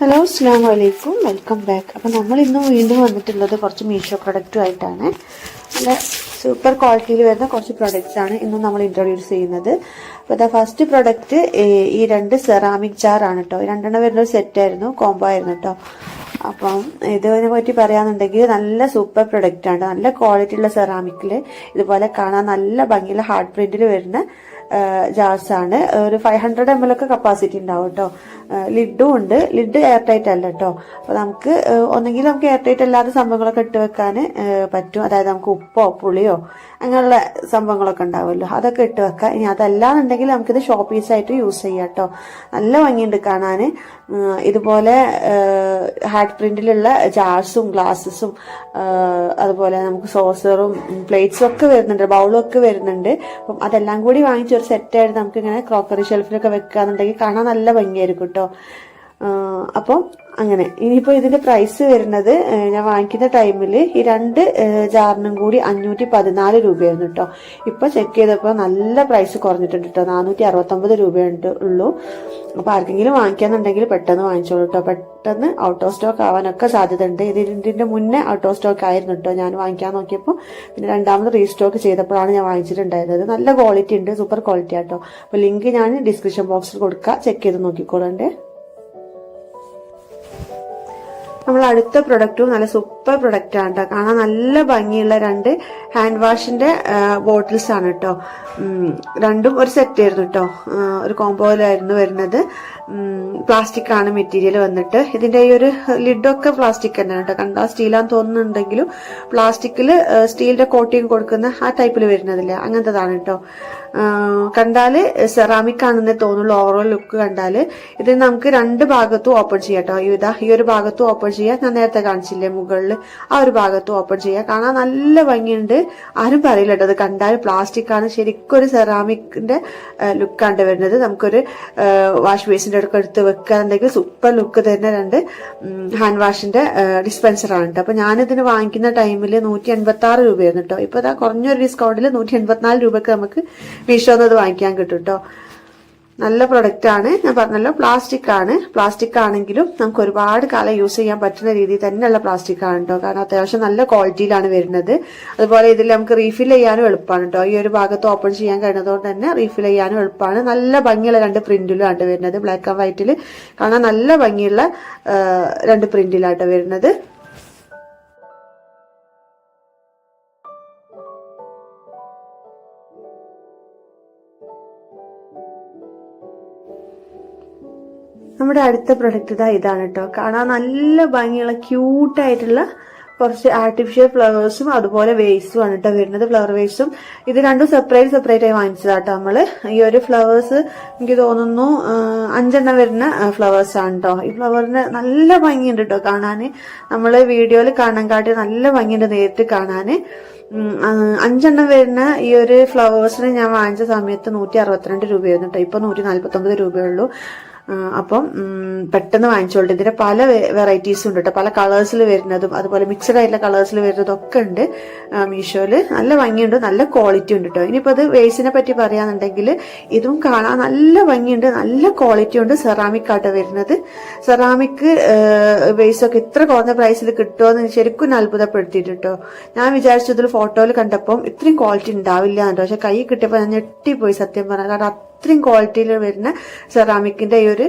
Hello അസ്സലാമു അലൈക്കും, welcome back. അപ്പോൾ നമ്മൾ ഇന്ന് വീണ്ടും വന്നിട്ടുള്ളത് കുറച്ച് മീഷോ പ്രൊഡക്റ്റുമായിട്ടാണ്. നല്ല സൂപ്പർ ക്വാളിറ്റിയിൽ വരുന്ന കുറച്ച് പ്രൊഡക്റ്റ്സാണ് ഇന്നും നമ്മൾ ഇൻട്രൊഡ്യൂസ് ചെയ്യുന്നത്. അപ്പോൾ ദ ഫസ്റ്റ് പ്രൊഡക്റ്റ് ഈ രണ്ട് സെറാമിക് ജാറാണ് കേട്ടോ. രണ്ടെണ്ണം വരുന്ന ഒരു സെറ്റായിരുന്നു, കോംബോ ആയിരുന്നു കേട്ടോ. അപ്പം ഇതിനെ പറ്റി പറയാന്നുണ്ടെങ്കിൽ നല്ല സൂപ്പർ പ്രൊഡക്റ്റാണ്. നല്ല ക്വാളിറ്റി ഉള്ള സെറാമിക്കിൽ ഇതുപോലെ കാണാൻ നല്ല ഭംഗിയുള്ള ഹാർഡ് പ്രിന്റിൽ വരുന്ന ജാർസ് ആണ്. ഒരു 500 ml ഒക്കെ കപ്പാസിറ്റി ഉണ്ടാവും കേട്ടോ. ലിഡും ഉണ്ട്. ലിഡ് എയർ ടൈറ്റ് അല്ല കേട്ടോ. അപ്പൊ നമുക്ക് ഒന്നെങ്കിൽ നമുക്ക് എയർ ടൈറ്റ് അല്ലാത്ത സംഭവങ്ങളൊക്കെ ഇട്ട് വെക്കാൻ പറ്റും. അതായത് നമുക്ക് ഉപ്പോ പുളിയോ അങ്ങനെയുള്ള സംഭവങ്ങളൊക്കെ ഉണ്ടാവുമല്ലോ, അതൊക്കെ ഇട്ട് വെക്കാം. ഇനി അതല്ലാന്നുണ്ടെങ്കിൽ നമുക്കിത് ഷോ പീസായിട്ട് യൂസ് ചെയ്യാം കേട്ടോ. നല്ല ഭംഗിയുണ്ട് കാണാൻ. ഇതുപോലെ ഹാർഡ് പ്രിന്റിലുള്ള ജാർസും ഗ്ലാസസും അതുപോലെ നമുക്ക് സോസറും പ്ലേറ്റ്സും ഒക്കെ വരുന്നുണ്ട്, ബൗളും ഒക്കെ വരുന്നുണ്ട്. അപ്പം അതെല്ലാം കൂടി വാങ്ങിച്ച ഒരു സെറ്റായിട്ട് നമുക്ക് ഇങ്ങനെ ക്രോക്കറി ഷെൽഫിലൊക്കെ വെക്കാന്നുണ്ടെങ്കിൽ കാണാൻ നല്ല ഭംഗിയായിരിക്കും കേട്ടോ. അപ്പം അങ്ങനെ ഇനിയിപ്പോൾ ഇതിന്റെ പ്രൈസ് വരുന്നത് ഞാൻ വാങ്ങിക്കുന്ന ടൈമിൽ ഈ രണ്ട് ജാറിനും കൂടി 514 രൂപയായിരുന്നു കേട്ടോ. ഇപ്പൊ ചെക്ക് ചെയ്തപ്പോൾ നല്ല പ്രൈസ് കുറഞ്ഞിട്ടുണ്ട് കേട്ടോ. 469 രൂപയുണ്ട് ഉള്ളൂ. അപ്പൊ ആർക്കെങ്കിലും വാങ്ങിക്കാന്നുണ്ടെങ്കിൽ പെട്ടെന്ന് വാങ്ങിച്ചോളൂ കേട്ടോ. പെട്ടെന്ന് ഔട്ട് ഓഫ് സ്റ്റോക്ക് ആവാനൊക്കെ സാധ്യത ഉണ്ട്. ഇതിന്റെ മുന്നേ ഔട്ട് ഓഫ് സ്റ്റോക്ക് ആയിരുന്നു കേട്ടോ ഞാൻ വാങ്ങിക്കാൻ നോക്കിയപ്പോൾ. പിന്നെ രണ്ടാമത് റീസ്റ്റോക്ക് ചെയ്തപ്പോഴാണ് ഞാൻ വാങ്ങിച്ചിട്ടുണ്ടായിരുന്നത്. നല്ല ക്വാളിറ്റി ഉണ്ട്, സൂപ്പർ ക്വാളിറ്റി ആട്ടോ. അപ്പൊ ലിങ്ക് ഞാൻ ഡിസ്ക്രിപ്ഷൻ ബോക്സിൽ കൊടുക്കാം, ചെക്ക് ചെയ്ത് നോക്കിക്കോളണ്ടേ. നമ്മൾ അടുത്ത പ്രൊഡക്റ്റും നല്ല സൂപ്പർ പ്രൊഡക്റ്റ് ആണ് കേട്ടോ. കാണാൻ നല്ല ഭംഗിയുള്ള രണ്ട് ഹാൻഡ് വാഷിന്റെ ബോട്ടിൽസ് ആണ് കേട്ടോ. രണ്ടും ഒരു സെറ്റ് ആയിരുന്നു കേട്ടോ. ഒരു കോമ്പോയിലായിരുന്നു വരുന്നത്. പ്ലാസ്റ്റിക് ആണ് മെറ്റീരിയൽ വന്നിട്ട്. ഇതിന്റെ ഈ ഒരു ലിഡൊക്കെ പ്ലാസ്റ്റിക് തന്നെയാണ് കേട്ടോ. കണ്ടാൽ സ്റ്റീലാന്ന് തോന്നുന്നുണ്ടെങ്കിലും പ്ലാസ്റ്റിക്കില് സ്റ്റീലിന്റെ കോട്ടിങ് കൊടുക്കുന്ന ആ ടൈപ്പിൽ വരുന്നതില്ല, അങ്ങനത്തതാണ് കേട്ടോ. കണ്ടാല് സെറാമിക് ആണെന്നേ തോന്നുള്ളൂ. ഓവറോൾ ലുക്ക് കണ്ടാല് ഇത് നമുക്ക് രണ്ട് ഭാഗത്തും ഓപ്പൺ ചെയ്യാം കേട്ടോ. ഈ ഒരു ഭാഗത്തും ഓപ്പൺ ചെയ്യാം. ഞാൻ നേരത്തെ കാണിച്ചില്ലേ മുകളിൽ, ആ ഒരു ഭാഗത്തും ഓപ്പൺ ചെയ്യാം. കാണാൻ നല്ല ഭംഗിയുണ്ട്. ആരും പറയില്ല കേട്ടോ, അത് കണ്ടാൽ പ്ലാസ്റ്റിക് ആണ്. ശരിക്കും ഒരു സെറാമിക്കിന്റെ ലുക്കാണ് വരുന്നത്. നമുക്കൊരു വാഷ് ബേസിന്റെ അടുത്ത് എടുത്ത് വെക്കാന്നുണ്ടെങ്കിൽ സൂപ്പർ ലുക്ക് തരുന്ന രണ്ട് ഹാൻഡ് വാഷിന്റെ ഡിസ്പെൻസർ ആണ് കേട്ടോ. അപ്പൊ ഞാനിതിന് വാങ്ങിക്കുന്ന ടൈമിൽ 186 രൂപയായിരുന്നു കേട്ടോ. ഇപ്പൊ കുറഞ്ഞൊരു ഡിസ്കൗണ്ടിൽ 184 രൂപക്ക് നമുക്ക് മീഷോന്ന് അത് വാങ്ങിക്കാൻ കിട്ടും കേട്ടോ. നല്ല പ്രൊഡക്റ്റ് ആണ്. ഞാൻ പറഞ്ഞല്ലോ പ്ലാസ്റ്റിക് ആണ്. പ്ലാസ്റ്റിക് ആണെങ്കിലും നമുക്ക് ഒരുപാട് കാലം യൂസ് ചെയ്യാൻ പറ്റുന്ന രീതിയിൽ തന്നെയുള്ള പ്ലാസ്റ്റിക് ആണ് കേട്ടോ. കാരണം അത്യാവശ്യം നല്ല ക്വാളിറ്റിയിലാണ് വരുന്നത്. അതുപോലെ ഇതിൽ നമുക്ക് റീഫിൽ ചെയ്യാനും എളുപ്പമാണ് കേട്ടോ. ഈ ഒരു ഭാഗത്ത് ഓപ്പൺ ചെയ്യാൻ കഴിയുന്നതുകൊണ്ട് തന്നെ റീഫിൽ ചെയ്യാനും എളുപ്പമാണ്. നല്ല ഭംഗിയുള്ള രണ്ട് പ്രിന്റിലാണ് വരുന്നത്. ബ്ലാക്ക് ആൻഡ് വൈറ്റിൽ കാണാൻ നല്ല ഭംഗിയുള്ള രണ്ട് പ്രിന്റിലാട്ടോ വരുന്നത്. നമ്മുടെ അടുത്ത പ്രൊഡക്റ്റ് ഇതാണ് കേട്ടോ. കാണാൻ നല്ല ഭംഗിയുള്ള ക്യൂട്ടായിട്ടുള്ള കുറച്ച് ആർട്ടിഫിഷ്യൽ ഫ്ലവേഴ്സും അതുപോലെ വേസും ആണ് കേട്ടോ വരുന്നത്. ഫ്ലവർ വേസും ഇത് രണ്ടും സെപ്പറേറ്റ് ആയി വാങ്ങിച്ചതാട്ടോ നമ്മള്. ഈ ഒരു ഫ്ലവേഴ്സ് എനിക്ക് തോന്നുന്നു 5 വരുന്ന ഫ്ലവേഴ്സ് ആണ് കേട്ടോ. ഈ ഫ്ലവറിന് നല്ല ഭംഗിയുണ്ട് കേട്ടോ കാണാന്. നമ്മള് വീഡിയോയിൽ കാണാൻ കാട്ടി നല്ല ഭംഗിയുണ്ട് നേരിട്ട് കാണാന്. 5 വരുന്ന ഈ ഒരു ഫ്ലവേഴ്സിന് ഞാൻ വാങ്ങിച്ച സമയത്ത് 162 രൂപയായിരുന്നു കേട്ടോ. ഇപ്പൊ 149 രൂപയുള്ളൂ. അപ്പം പെട്ടെന്ന് വാങ്ങിച്ചോളൂ. ഇതിന്റെ പല വെറൈറ്റീസും ഉണ്ട് കേട്ടോ. പല കളേഴ്സിൽ വരുന്നതും അതുപോലെ മിക്സഡ് ആയിട്ടുള്ള കളേഴ്സിൽ വരുന്നതും ഒക്കെ ഉണ്ട് മീഷോയില്. നല്ല ഭംഗിയുണ്ട്, നല്ല ക്വാളിറ്റി ഉണ്ട് കേട്ടോ. ഇനിയിപ്പോ അത് വേസിനെ പറ്റി പറയാന്നുണ്ടെങ്കിൽ ഇതും കാണാൻ നല്ല ഭംഗിയുണ്ട്, നല്ല ക്വാളിറ്റി ഉണ്ട്. സെറാമിക് ആട്ടോ വരുന്നത്. സെറാമിക് വേസൊക്കെ ഇത്ര കുറഞ്ഞ പ്രൈസിൽ കിട്ടുമോന്ന് ശരിക്കും ഞാൻ അത്ഭുതപ്പെടുത്തിയിട്ട് കേട്ടോ. ഞാൻ വിചാരിച്ചു ഇതിൽ ഫോട്ടോയിൽ കണ്ടപ്പം ഇത്രയും ക്വാളിറ്റി ഉണ്ടാവില്ല കേട്ടോ. പക്ഷെ കൈ കിട്ടിയപ്പോൾ ഞാൻ ഞെട്ടിപ്പോയി സത്യം പറഞ്ഞാൽ. കാരണം ഇത്രയും ക്വാളിറ്റിയിൽ വരുന്ന സെറാമിക്കിന്റെ ഈ ഒരു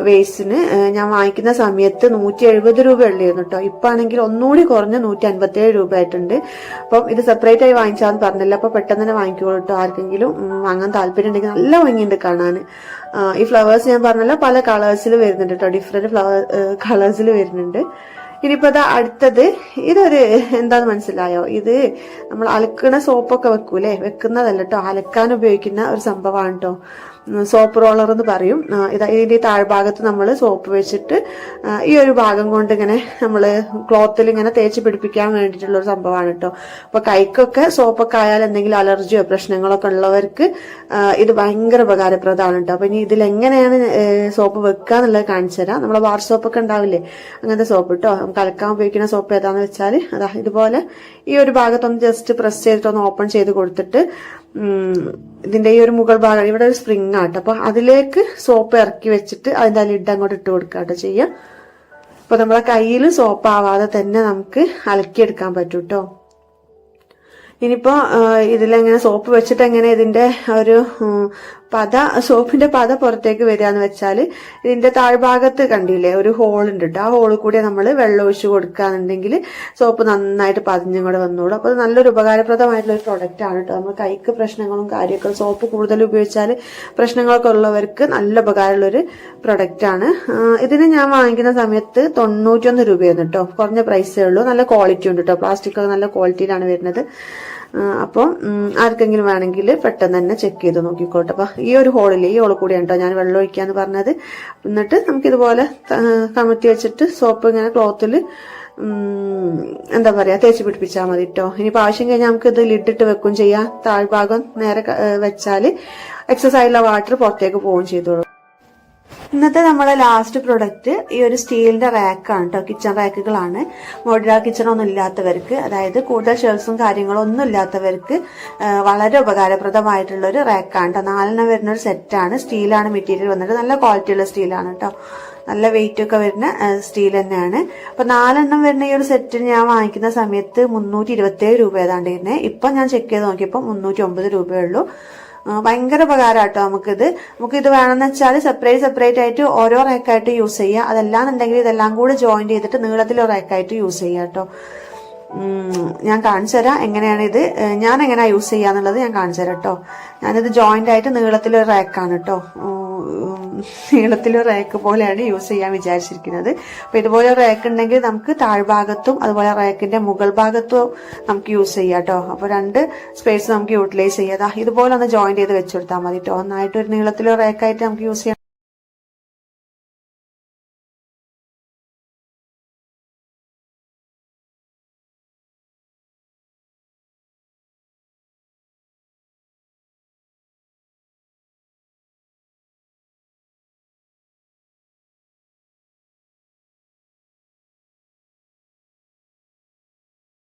വേസിന് ഞാൻ വാങ്ങിക്കുന്ന സമയത്ത് 170 രൂപ ഉള്ളായിരുന്നു കേട്ടോ. ഇപ്പൊ ആണെങ്കിൽ ഒന്നുകൂടി കുറഞ്ഞ് 157 രൂപ ആയിട്ടുണ്ട്. അപ്പം ഇത് സെപ്പറേറ്റ് ആയി വാങ്ങിച്ചാന്ന് പറഞ്ഞില്ല. അപ്പൊ പെട്ടെന്ന് തന്നെ വാങ്ങിക്കോളൂ കേട്ടോ. ആർക്കെങ്കിലും വാങ്ങാൻ താല്പര്യം ഉണ്ടെങ്കിൽ നല്ല ഭംഗിയുണ്ട് കാണാൻ. ഈ ഫ്ലവേഴ്സ് ഞാൻ പറഞ്ഞല്ലോ പല കളേഴ്സിൽ വരുന്നുണ്ട് കേട്ടോ. ഡിഫറെന്റ് ഫ്ലവർ കളേഴ്സിൽ വരുന്നുണ്ട്. ഇനിയിപ്പോ അടുത്തത് ഇതൊരു എന്താന്ന് മനസ്സിലായോ? ഇത് നമ്മൾ അലക്കണ സോപ്പൊക്കെ വെക്കൂലേ, വെക്കുന്നതല്ല കേട്ടോ, അലക്കാൻ ഉപയോഗിക്കുന്ന ഒരു സംഭവമാണ് കേട്ടോ. സോപ്പ് റോളർ എന്ന് പറയും. ഇതിന്റെ താഴ്ഭാഗത്ത് നമ്മൾ സോപ്പ് വെച്ചിട്ട് ഈ ഒരു ഭാഗം കൊണ്ട് ഇങ്ങനെ നമ്മള് ക്ലോത്തിൽ ഇങ്ങനെ തേച്ച് പിടിപ്പിക്കാൻ വേണ്ടിയിട്ടുള്ള ഒരു സംഭവമാണ് കേട്ടോ. അപ്പൊ കൈക്കൊക്കെ സോപ്പൊക്കെ ആയാൽ എന്തെങ്കിലും അലർജിയോ പ്രശ്നങ്ങളൊക്കെ ഉള്ളവർക്ക് ഇത് ഭയങ്കര ഉപകാരപ്രദമാണ് കേട്ടോ. അപ്പൊ ഇനി ഇതിലെങ്ങനെയാണ് സോപ്പ് വെക്കുക എന്നുള്ളത് കാണിച്ചു തരാം. നമ്മളെ ബാർ സോപ്പൊക്കെ ഉണ്ടാവില്ലേ, അങ്ങനത്തെ സോപ്പ് കേട്ടോ. നമുക്ക് അലക്കാൻ ഉപയോഗിക്കുന്ന സോപ്പ് ഏതാന്ന് വെച്ചാൽ അതാ ഇതുപോലെ ഈ ഒരു ഭാഗത്തൊന്ന് ജസ്റ്റ് പ്രസ് ചെയ്തിട്ടൊന്ന് ഓപ്പൺ ചെയ്ത് കൊടുത്തിട്ട് ഇതിന്റെ ഈ ഒരു മുകൾ ഭാഗം ഇവിടെ ഒരു സ്പ്രിങ് ആട്ടോ. അപ്പൊ അതിലേക്ക് സോപ്പ് ഇറക്കി വെച്ചിട്ട് അതിന്റെ ലിഡ് അങ്ങോട്ട് ഇട്ട് കൊടുക്കാട്ടോ ചെയ്യാം. അപ്പൊ നമ്മളെ കയ്യിൽ സോപ്പ് ആവാതെ തന്നെ നമുക്ക് അലക്കിയെടുക്കാൻ പറ്റും കേട്ടോ. ഇനിയിപ്പോ ഇതിലെങ്ങനെ സോപ്പ് വെച്ചിട്ട് എങ്ങനെ ഇതിന്റെ ഒരു സോപ്പിന്റെ പത പുറത്തേക്ക് വരികയെന്ന് വെച്ചാൽ ഇതിന്റെ താഴ്ഭാഗത്ത് കണ്ടില്ലേ ഒരു ഹോൾ ഉണ്ട് കേട്ടോ. ആ ഹോളിൽ കൂടി നമ്മൾ വെള്ളം ഒഴിച്ച് കൊടുക്കുകയാണെന്നുണ്ടെങ്കിൽ സോപ്പ് നന്നായിട്ട് പതിഞ്ഞും കൂടെ വന്നോളൂ. അപ്പൊ അത് നല്ലൊരു ഉപകാരപ്രദമായിട്ടുള്ള ഒരു പ്രൊഡക്റ്റ് ആണ് കേട്ടോ. നമ്മൾ കൈക്ക് പ്രശ്നങ്ങളും കാര്യമൊക്കെ സോപ്പ് കൂടുതൽ ഉപയോഗിച്ചാൽ പ്രശ്നങ്ങളൊക്കെ ഉള്ളവർക്ക് നല്ല ഉപകാരമുള്ളൊരു പ്രൊഡക്റ്റ് ആണ്. ഇതിന് ഞാൻ വാങ്ങിക്കുന്ന സമയത്ത് 91 രൂപയായിരുന്നു കേട്ടോ. കുറഞ്ഞ പ്രൈസേ ഉള്ളൂ. നല്ല ക്വാളിറ്റി ഉണ്ട് കേട്ടോ. പ്ലാസ്റ്റിക് ഒക്കെ നല്ല ക്വാളിറ്റിയിലാണ് വരുന്നത്. അപ്പം ആർക്കെങ്കിലും വേണമെങ്കിൽ പെട്ടെന്ന് തന്നെ ചെക്ക് ചെയ്ത് നോക്കിക്കോട്ടെ. അപ്പൊ ഈ ഒരു ഹോളിൽ കൂടിയാണ് കേട്ടോ ഞാൻ വെള്ളം ഒഴിക്കാന്ന് പറഞ്ഞത്. എന്നിട്ട് നമുക്കിതുപോലെ കമത്തി വെച്ചിട്ട് സോപ്പ് ഇങ്ങനെ ക്ലോത്തിൽ എന്താ പറയാ തേച്ച് പിടിപ്പിച്ചാൽ മതി കേട്ടോ. ഇനിയിപ്പോ ആവശ്യം കഴിഞ്ഞാൽ നമുക്ക് ഇത് ലിഡിട്ട് വെക്കും ചെയ്യാം. താഴ്ഭാഗം നേരെ വെച്ചാല് എക്സസ് ആയിട്ടുള്ള വാട്ടർ പുറത്തേക്ക് പോവുകയും ചെയ്തോളൂ. ഇന്നത്തെ നമ്മുടെ ലാസ്റ്റ് പ്രൊഡക്റ്റ് ഈ ഒരു സ്റ്റീലിന്റെ റാക്കാണ് കേട്ടോ. കിച്ചൺ റാക്കുകളാണ്. മോഡുലാർ കിച്ചൺ ഒന്നും ഇല്ലാത്തവർക്ക്, അതായത് കൂടുതൽ ഷെൽഫ്സും കാര്യങ്ങളും ഒന്നും ഇല്ലാത്തവർക്ക് വളരെ ഉപകാരപ്രദമായിട്ടുള്ള ഒരു റാക്കാണ് കേട്ടോ. 4 വരുന്ന ഒരു സെറ്റാണ്. സ്റ്റീലാണ് മെറ്റീരിയൽ വന്നിട്ട്. നല്ല ക്വാളിറ്റിയുള്ള സ്റ്റീലാണ് കേട്ടോ. നല്ല വെയിറ്റ് ഒക്കെ വരുന്ന സ്റ്റീൽ തന്നെയാണ്. അപ്പൊ 4 വരുന്ന ഈ ഒരു സെറ്റിന് ഞാൻ വാങ്ങിക്കുന്ന സമയത്ത് 327 രൂപ ഏതാണ്ട് ഇരുന്നേ. ഇപ്പൊ ഞാൻ ചെക്ക് ചെയ്ത് നോക്കിയപ്പോ 309 രൂപയേ ഉള്ളൂ. ഭയങ്കര ഉപകാരമാട്ടോ നമുക്കിത് വേണമെന്ന് വെച്ചാൽ സെപ്പറേറ്റ് ആയിട്ട് ഓരോ റാക്കായിട്ട് യൂസ് ചെയ്യുക. അതല്ലാന്നുണ്ടെങ്കിൽ ഇതെല്ലാം കൂടെ ജോയിന്റ് ചെയ്തിട്ട് നീളത്തിലൊരു റാക്കായിട്ട് യൂസ് ചെയ്യുക കേട്ടോ. ഞാൻ കാണിച്ചു തരാം എങ്ങനെയാണ് ഇത് ഞാൻ എങ്ങനെയാ യൂസ് ചെയ്യാന്നുള്ളത് ഞാൻ കാണിച്ചു തരാം കേട്ടോ. ഞാനിത് ജോയിന്റ് ആയിട്ട് നീളത്തിലൊരു റാക്കാണ് കേട്ടോ. നീളത്തിലൊരു റാക്ക് പോലെയാണ് യൂസ് ചെയ്യാൻ വിചാരിച്ചിരിക്കുന്നത്. അപ്പൊ ഇതുപോലെ റാക്ക് ഉണ്ടെങ്കിൽ നമുക്ക് താഴ്ഭാഗത്തും അതുപോലെ റാക്കിന്റെ മുകൾ ഭാഗത്തും നമുക്ക് യൂസ് ചെയ്യാം കേട്ടോ. അപ്പൊ 2 സ്പേസ് നമുക്ക് യൂട്ടിലൈസ് ചെയ്യാം. ഇതുപോലെ ഒന്ന് ജോയിന്റ് ചെയ്ത് വെച്ചെടുത്താൽ മതി കേട്ടോ. ഒന്നായിട്ട് ഒരു നീളത്തിലൊരു റാക്കായിട്ട് നമുക്ക് യൂസ് ചെയ്യാം.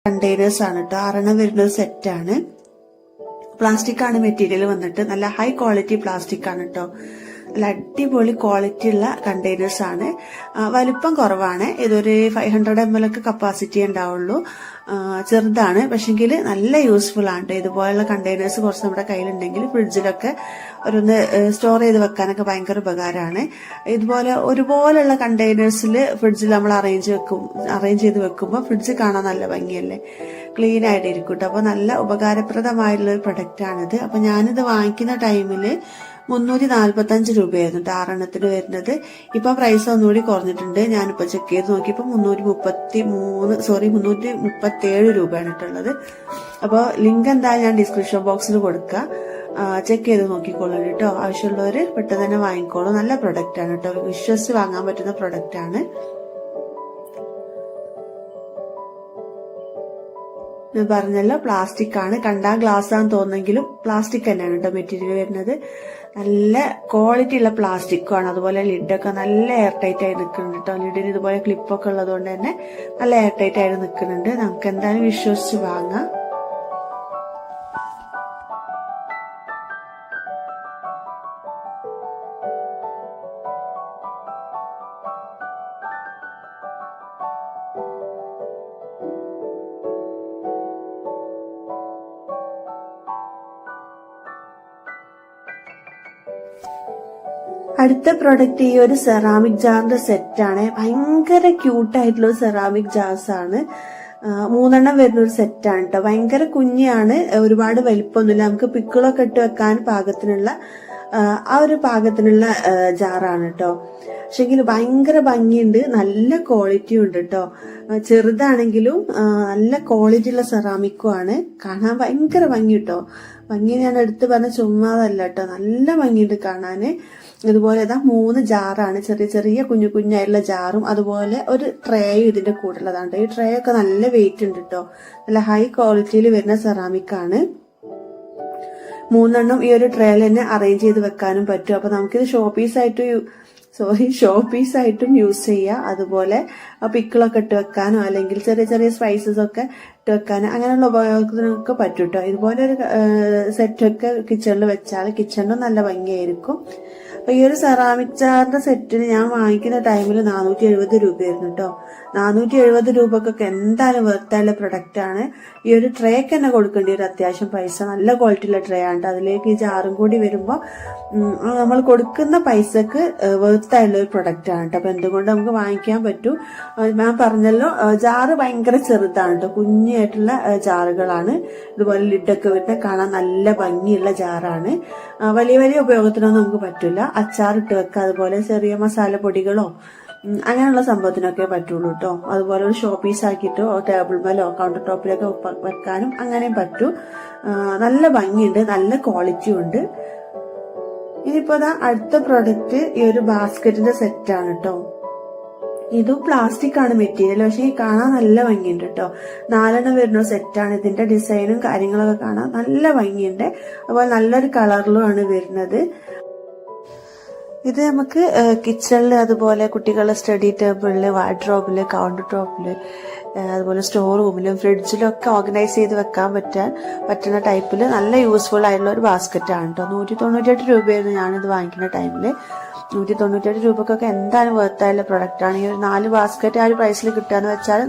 കണ്ടെയ്നേഴ്സ് ആണ് കേട്ടോ. 6 വരുന്ന ഒരു സെറ്റാണ്. പ്ലാസ്റ്റിക് ആണ് മെറ്റീരിയൽ വന്നിട്ട്. നല്ല ഹൈ ക്വാളിറ്റി പ്ലാസ്റ്റിക് ആണ് കേട്ടോ. നല്ല അടിപൊളി ക്വാളിറ്റി ഉള്ള കണ്ടെയ്നേഴ്സ് ആണ്. വലിപ്പം കുറവാണ്. ഇതൊരു 500 ml ഒക്കെ കപ്പാസിറ്റി ഉണ്ടാവുള്ളൂ. ചെറുതാണ്, പക്ഷെങ്കിൽ നല്ല യൂസ്ഫുൾ ആണ്. ഇതുപോലുള്ള കണ്ടെയ്നേഴ്സ് കുറച്ച് നമ്മുടെ കയ്യിലുണ്ടെങ്കിൽ ഫ്രിഡ്ജിലൊക്കെ ഒന്ന് സ്റ്റോർ ചെയ്ത് വെക്കാനൊക്കെ ഭയങ്കര ഉപകാരമാണ്. ഇതുപോലെ ഒരുപോലുള്ള കണ്ടെയ്നേഴ്സിൽ ഫ്രിഡ്ജിൽ നമ്മൾ അറേഞ്ച് ചെയ്ത് വെക്കുമ്പോൾ ഫ്രിഡ്ജ് കാണാൻ നല്ല ഭംഗിയല്ലേ, ക്ലീൻ ആയിട്ട് ഇരിക്കും കേട്ടോ. അപ്പൊ നല്ല ഉപകാരപ്രദമായിട്ടുള്ള ഒരു പ്രൊഡക്റ്റ് ആണിത്. അപ്പൊ ഞാനിത് വാങ്ങിക്കുന്ന ടൈമില് 345 രൂപയായിരുന്നു 6 വരുന്നത്. ഇപ്പൊ പ്രൈസ് ഒന്നുകൂടി കുറഞ്ഞിട്ടുണ്ട്. ഞാനിപ്പോ ചെക്ക് ചെയ്ത് നോക്കിയപ്പോ 337 രൂപയാണ് ഇട്ടുള്ളത്. അപ്പൊ ലിങ്ക് എന്തായാലും ഞാൻ ഡിസ്ക്രിപ്ഷൻ ബോക്സിൽ കൊടുക്കുക. ചെക്ക് ചെയ്ത് നോക്കിക്കോളൂ കേട്ടോ. ആവശ്യമുള്ളവര് പെട്ടെന്ന് തന്നെ വാങ്ങിക്കോളൂ. നല്ല പ്രൊഡക്റ്റ് ആണ് കേട്ടോ. വിശ്വസിച്ച് വാങ്ങാൻ പറ്റുന്ന പ്രൊഡക്റ്റ് ആണ്. ഞാൻ പറഞ്ഞല്ലോ പ്ലാസ്റ്റിക് ആണ്. കണ്ടാ ഗ്ലാസ് ആണെന്ന് തോന്നെങ്കിലും പ്ലാസ്റ്റിക് തന്നെയാണ് കേട്ടോ മെറ്റീരിയൽ വരുന്നത്. നല്ല ക്വാളിറ്റി ഉള്ള പ്ലാസ്റ്റിക്കും ആണ്. അതുപോലെ ലിഡൊക്കെ നല്ല എയർ ടൈറ്റ് ആയി നിൽക്കുന്നുണ്ട് കേട്ടോ. ലിഡിന് ഇതുപോലെ ക്ലിപ്പൊക്കെ ഉള്ളത് കൊണ്ട് തന്നെ നല്ല എയർ ടൈറ്റ് ആയിട്ട് നിൽക്കുന്നുണ്ട്. നമുക്ക് എന്തായാലും വിശ്വസിച്ച് വാങ്ങാം. അടുത്ത പ്രൊഡക്റ്റ് ഈ ഒരു സെറാമിക് ജാറിന്റെ സെറ്റാണ്. ഭയങ്കര ക്യൂട്ടായിട്ടുള്ള ഒരു സെറാമിക് ജാർസ് ആണ്. 3 വരുന്ന ഒരു സെറ്റാണ് കേട്ടോ. ഭയങ്കര കുഞ്ഞാണ്, ഒരുപാട് വലിപ്പമൊന്നുമില്ല. നമുക്ക് പിക്കിളൊക്കെ ഇട്ട് വെക്കാൻ പാകത്തിനുള്ള ജാറാണ് കേട്ടോ. പക്ഷെങ്കിൽ ഭയങ്കര ഭംഗിയുണ്ട്, നല്ല ക്വാളിറ്റിയും ഉണ്ട് കേട്ടോ. ചെറുതാണെങ്കിലും നല്ല ക്വാളിറ്റി ഉള്ള സെറാമിക്കും ആണ്. കാണാൻ ഭയങ്കര ഭംഗി കേട്ടോ. ഭംഗി ഞാൻ എടുത്ത് പറഞ്ഞ ചുമ്മാതല്ല കേട്ടോ, നല്ല ഭംഗിയുണ്ട് കാണാന്. ഇതുപോലെ 3 ജാറാണ്, ചെറിയ കുഞ്ഞായിട്ടുള്ള ജാറും അതുപോലെ ഒരു ട്രേയും ഇതിന്റെ കൂടെ ഉള്ളതാണ്. ഈ ട്രേ ഒക്കെ നല്ല വെയിറ്റ് ഉണ്ട് കേട്ടോ. നല്ല ഹൈ ക്വാളിറ്റിയിൽ വരുന്ന സെറാമിക് ആണ്. 3 ഈ ഒരു ട്രേയിൽ തന്നെ അറേഞ്ച് ചെയ്ത് വെക്കാനും പറ്റും. അപ്പൊ നമുക്കിത് ഷോ പീസ് ആയിട്ട് ഷോ പീസായിട്ടും യൂസ് ചെയ്യുക. അതുപോലെ പിക്കിളൊക്കെ ഇട്ട് വെക്കാനോ അല്ലെങ്കിൽ ചെറിയ ചെറിയ സ്പൈസസ് ഒക്കെ ഇട്ട് വെക്കാനോ അങ്ങനെയുള്ള ഉപയോഗത്തിനൊക്കെ പറ്റും കേട്ടോ. ഇതുപോലെ ഒരു സെറ്റൊക്കെ കിച്ചണിൽ വെച്ചാൽ കിച്ചണിനും നല്ല ഭംഗിയായിരിക്കും. അപ്പൊ ഈ ഒരു സെറാമിക് ജാറിന്റെ സെറ്റിന് ഞാൻ വാങ്ങിക്കുന്ന ടൈമിൽ 470 രൂപയായിരുന്നു കേട്ടോ. 470 രൂപക്കൊക്കെ എന്തായാലും വെർത്തായുള്ള പ്രൊഡക്റ്റ് ആണ്. ഈ ഒരു ട്രേക്ക് തന്നെ കൊടുക്കേണ്ടി ഒരു അത്യാവശ്യം പൈസ. നല്ല ക്വാളിറ്റിയുള്ള ട്രേ ആണ്. അതിലേക്ക് ഈ ജാറും കൂടി വരുമ്പോൾ നമ്മൾ കൊടുക്കുന്ന പൈസക്ക് വെർത്തായുള്ള ഒരു പ്രൊഡക്റ്റ് ആണ് കേട്ടോ. അപ്പൊ എന്തുകൊണ്ട് നമുക്ക് വാങ്ങിക്കാൻ പറ്റൂ. ഞാൻ പറഞ്ഞല്ലോ, ജാറ് ഭയങ്കര ചെറുതാണ് കേട്ടോ. കുഞ്ഞായിട്ടുള്ള ജാറുകളാണ്. ഇതുപോലെ ലിഡൊക്കെ വരുന്ന കാണാൻ നല്ല ഭംഗിയുള്ള ജാറാണ്. വലിയ വലിയ ഉപയോഗത്തിനൊന്നും നമുക്ക് പറ്റില്ല. അച്ചാറിട്ട് വെക്കുക, അതുപോലെ ചെറിയ മസാല പൊടികളോ അങ്ങനെയുള്ള സംഭവത്തിനൊക്കെ പറ്റുള്ളൂ കേട്ടോ. അതുപോലെ ഒരു ഷോ പീസ് ആക്കിയിട്ടോ ടേബിൾ മേലോ കൗണ്ടർ ടോപ്പിലൊക്കെ വെക്കാനും അങ്ങനെയും പറ്റും. നല്ല ഭംഗിയുണ്ട്, നല്ല ക്വാളിറ്റിയും ഉണ്ട്. ഇനിയിപ്പോ അടുത്ത പ്രൊഡക്റ്റ് ഈ ഒരു ബാസ്ക്കറ്റിന്റെ സെറ്റാണ് കേട്ടോ. ഇതും പ്ലാസ്റ്റിക് ആണ് മെറ്റീരിയൽ, പക്ഷെ ഈ കാണാൻ നല്ല ഭംഗിയുണ്ട് കേട്ടോ. 4 വരുന്ന സെറ്റാണ്. ഇതിന്റെ ഡിസൈനും കാര്യങ്ങളൊക്കെ കാണാൻ നല്ല ഭംഗിയുണ്ട്. അതുപോലെ നല്ലൊരു കളറിലും വരുന്നത്. ഇത് നമുക്ക് കിച്ചണില്, അതുപോലെ കുട്ടികളുടെ സ്റ്റഡി ടേബിളില്, വാർഡ്രോബില്, കൗണ്ടർ ടോപ്പില്, അതുപോലെ സ്റ്റോർ റൂമിലും ഫ്രിഡ്ജിലൊക്കെ ഓർഗനൈസ് ചെയ്ത് വെക്കാൻ പറ്റുന്ന ടൈപ്പിൽ നല്ല യൂസ്ഫുൾ ആയിട്ടുള്ള ഒരു ബാസ്ക്കറ്റ് ആണ് കേട്ടോ. 198 രൂപയായിരുന്നു ഞാനിത് വാങ്ങിക്കുന്ന ടൈമില്. 198 രൂപക്കൊക്കെ എന്തായാലും വെർത്തായുള്ള പ്രൊഡക്റ്റ് ആണ്. ഈ ഒരു 4 ബാസ്ക്കറ്റ് ആ ഒരു പ്രൈസിൽ കിട്ടുകയെന്ന് വെച്ചാൽ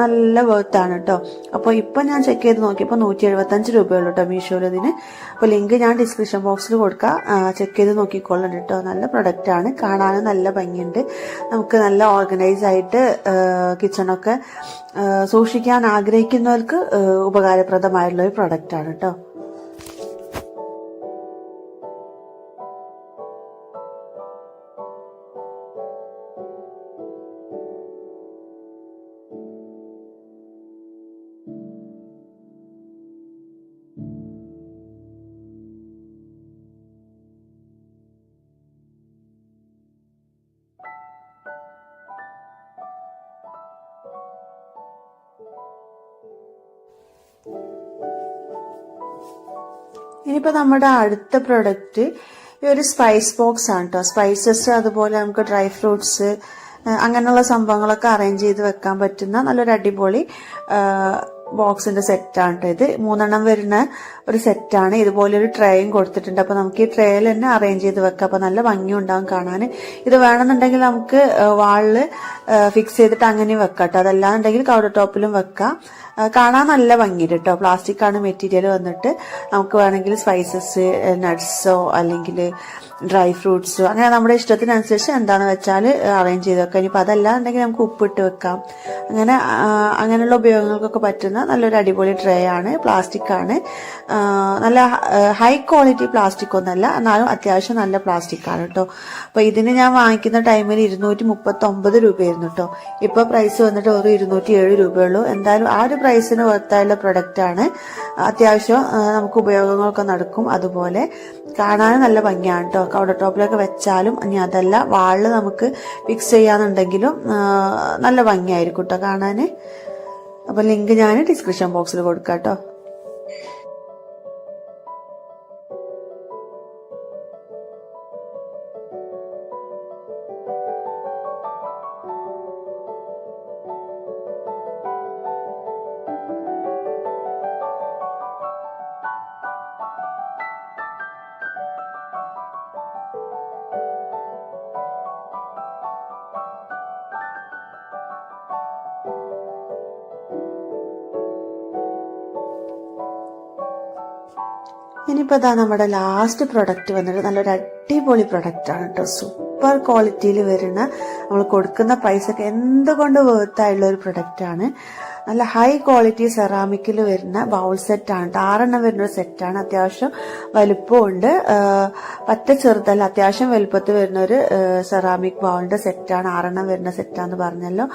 നല്ല വെർത്താണ് കേട്ടോ. അപ്പോൾ ഇപ്പം ഞാൻ ചെക്ക് ചെയ്ത് നോക്കിയപ്പോൾ 175 രൂപയുള്ളൂ കേട്ടോ മീഷോയിൽ ഇതിന്. അപ്പോൾ ലിങ്ക് ഞാൻ ഡിസ്ക്രിപ്ഷൻ ബോക്സിൽ കൊടുക്കാം, ചെക്ക് ചെയ്ത് നോക്കിക്കൊള്ളണം കേട്ടോ. നല്ല പ്രൊഡക്റ്റ് ആണ്, കാണാനും നല്ല ഭംഗിയുണ്ട്. നമുക്ക് നല്ല ഓർഗനൈസ് ആയിട്ട് കിച്ചണൊക്കെ സൂക്ഷിക്കാൻ ആഗ്രഹിക്കുന്നവർക്ക് ഉപകാരപ്രദമായിട്ടുള്ള ഒരു പ്രൊഡക്റ്റ് ആണ് കേട്ടോ. ഇനിയിപ്പോ നമ്മുടെ അടുത്ത പ്രൊഡക്റ്റ് ഈ ഒരു സ്പൈസ് ബോക്സ് ആണ് കേട്ടോ. സ്പൈസസ്, അതുപോലെ നമുക്ക് ഡ്രൈ ഫ്രൂട്ട്സ് അങ്ങനെയുള്ള സംഭവങ്ങളൊക്കെ അറേഞ്ച് ചെയ്ത് വെക്കാൻ പറ്റുന്ന നല്ലൊരു അടിപൊളി ബോക്സിന്റെ സെറ്റാണ് കേട്ടോ. ഇത് 3 വരുന്ന ഒരു സെറ്റാണ്. ഇതുപോലെ ഒരു ട്രേയും കൊടുത്തിട്ടുണ്ട്. അപ്പൊ നമുക്ക് ഈ ട്രേയിൽ തന്നെ അറേഞ്ച് ചെയ്ത് വെക്കാം. അപ്പൊ നല്ല ഭംഗി ഉണ്ടാവും കാണാൻ. ഇത് വേണമെന്നുണ്ടെങ്കിൽ നമുക്ക് വാളില് ഫിക്സ് ചെയ്തിട്ട് അങ്ങനെ വെക്കാം കേട്ടോ. അതല്ലാന്നുണ്ടെങ്കിൽ കൗണ്ടർ ടോപ്പിലും വെക്കാം. കാണാൻ നല്ല ഭംഗിയുണ്ട് കേട്ടോ. പ്ലാസ്റ്റിക് ആണ് മെറ്റീരിയൽ വന്നിട്ട്. നമുക്ക് വേണമെങ്കിൽ സ്പൈസസ്, നട്ട്സോ അല്ലെങ്കിൽ ഡ്രൈ ഫ്രൂട്ട്സോ അങ്ങനെ നമ്മുടെ ഇഷ്ടത്തിനനുസരിച്ച് എന്താണെന്ന് വെച്ചാൽ അറേഞ്ച് ചെയ്ത് വെക്കാം. ഇനിയിപ്പോൾ അതല്ലാന്നുണ്ടെങ്കിൽ നമുക്ക് ഉപ്പിട്ട് വെക്കാം. അങ്ങനെയുള്ള ഉപയോഗങ്ങൾക്കൊക്കെ പറ്റുന്ന നല്ലൊരു അടിപൊളി ട്രേ ആണ്. പ്ലാസ്റ്റിക് ആണ്. നല്ല ഹൈ ക്വാളിറ്റി പ്ലാസ്റ്റിക് ഒന്നല്ല, എന്നാലും അത്യാവശ്യം നല്ല പ്ലാസ്റ്റിക് ആണ് കേട്ടോ. അപ്പൊ ഇതിന് ഞാൻ വാങ്ങിക്കുന്ന ടൈമിൽ 239 രൂപയായിരുന്നു കേട്ടോ. ഇപ്പൊ പ്രൈസ് വന്നിട്ട് ഒരു 207 രൂപയുള്ളൂ. എന്തായാലും ആ ഒരു പ്രൈസിന് വർത്തായുള്ള പ്രൊഡക്റ്റ് ആണ്. അത്യാവശ്യം നമുക്ക് ഉപയോഗങ്ങളൊക്കെ നടക്കും. അതുപോലെ കാണാൻ നല്ല ഭംഗിയാണ് കേട്ടോ. കൗണ്ടർ ടോപ്പിലൊക്കെ വെച്ചാലും, ഇനി അതല്ല വാളിൽ നമുക്ക് ഫിക്സ് ചെയ്യാന്നുണ്ടെങ്കിലും നല്ല ഭംഗിയായിരിക്കും കേട്ടോ കാണാന്. അപ്പൊ ലിങ്ക് ഞാൻ ഡിസ്ക്രിപ്ഷൻ ബോക്സിൽ കൊടുക്കാം കേട്ടോ. ഇനിയിപ്പോൾ ഇതാ നമ്മുടെ ലാസ്റ്റ് പ്രൊഡക്റ്റ് വന്നിട്ട് നല്ലൊരു അടിപൊളി പ്രൊഡക്റ്റ് ആണ് കേട്ടോ. സൂപ്പർ ക്വാളിറ്റിയിൽ വരുന്ന, നമ്മൾ കൊടുക്കുന്ന പൈസക്ക് എന്തുകൊണ്ട് വേർത്തായുള്ള ഒരു പ്രൊഡക്റ്റ് ആണ്. നല്ല ഹൈ ക്വാളിറ്റി സെറാമിക്കിൽ വരുന്ന ബൗൾ സെറ്റ് ആണ്. 6 വരുന്ന ഒരു സെറ്റാണ്. അത്യാവശ്യം വലുപ്പമുണ്ട്. പറ്റ ചെറുതല്ല, അത്യാവശ്യം വലുപ്പത്തിൽ വരുന്ന ഒരു സെറാമിക് ബൗളിന്റെ സെറ്റാണ്. 6 വരുന്ന സെറ്റാന്ന് പറഞ്ഞല്ലോ.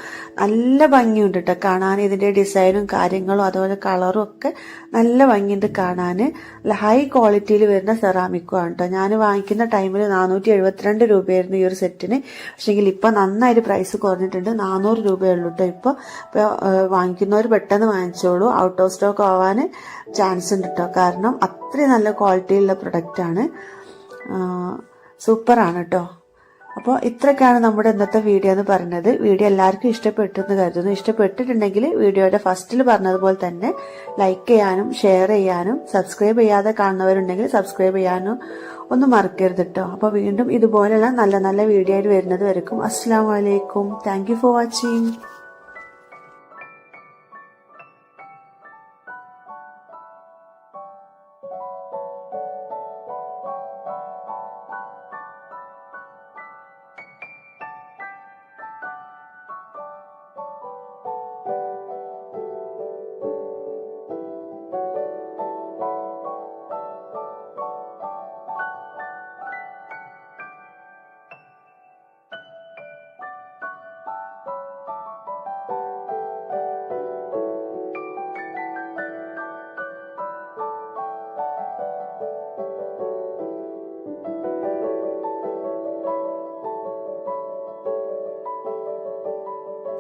നല്ല ഭംഗിയുണ്ട് കേട്ടോ കാണാൻ. ഇതിന്റെ ഡിസൈനും കാര്യങ്ങളും അതുപോലെ കളറും ഒക്കെ നല്ല ഭംഗിയുണ്ട് കാണാൻ. നല്ല ഹൈ ക്വാളിറ്റിയിൽ വരുന്ന സെറാമിക്കും ആണ് കേട്ടോ. ഞാൻ വാങ്ങിക്കുന്ന ടൈമിൽ 472 രൂപയായിരുന്നു ഈ ഒരു സെറ്റിന്. പക്ഷെങ്കിൽ ഇപ്പൊ നന്നായിട്ട് പ്രൈസ് കുറഞ്ഞിട്ടുണ്ട്. 400 രൂപയുള്ളൂ കേട്ടോ. ഇപ്പൊ വാങ്ങിക്കുന്നവർ പെട്ടെന്ന് വാങ്ങിച്ചോളൂ. ഔട്ട് ഓഫ് സ്റ്റോക്ക് ആവാൻ ചാൻസ് ഉണ്ട് കേട്ടോ. കാരണം അത്രയും നല്ല ക്വാളിറ്റിയുള്ള പ്രൊഡക്റ്റ് ആണ്. സൂപ്പറാണ് കേട്ടോ. അപ്പോൾ ഇത്രയൊക്കെയാണ് നമ്മുടെ ഇന്നത്തെ വീഡിയോ എന്ന് പറയുന്നത്. വീഡിയോ എല്ലാവർക്കും ഇഷ്ടപ്പെട്ടു എന്ന് കരുതുന്നു. ഇഷ്ടപ്പെട്ടിട്ടുണ്ടെങ്കിൽ വീഡിയോയുടെ ഫസ്റ്റിൽ പറഞ്ഞതുപോലെ തന്നെ ലൈക്ക് ചെയ്യാനും ഷെയർ ചെയ്യാനും സബ്സ്ക്രൈബ് ചെയ്യാതെ കാണുന്നവരുണ്ടെങ്കിൽ സബ്സ്ക്രൈബ് ചെയ്യാനും ഒന്നും മറക്കരുത് കേട്ടോ. അപ്പോൾ വീണ്ടും ഇതുപോലെയുള്ള നല്ല നല്ല വീഡിയോ ആയിട്ട് വരുന്നത് വരെക്കും അസ്സലാമു അലൈക്കും. Thank you for watching.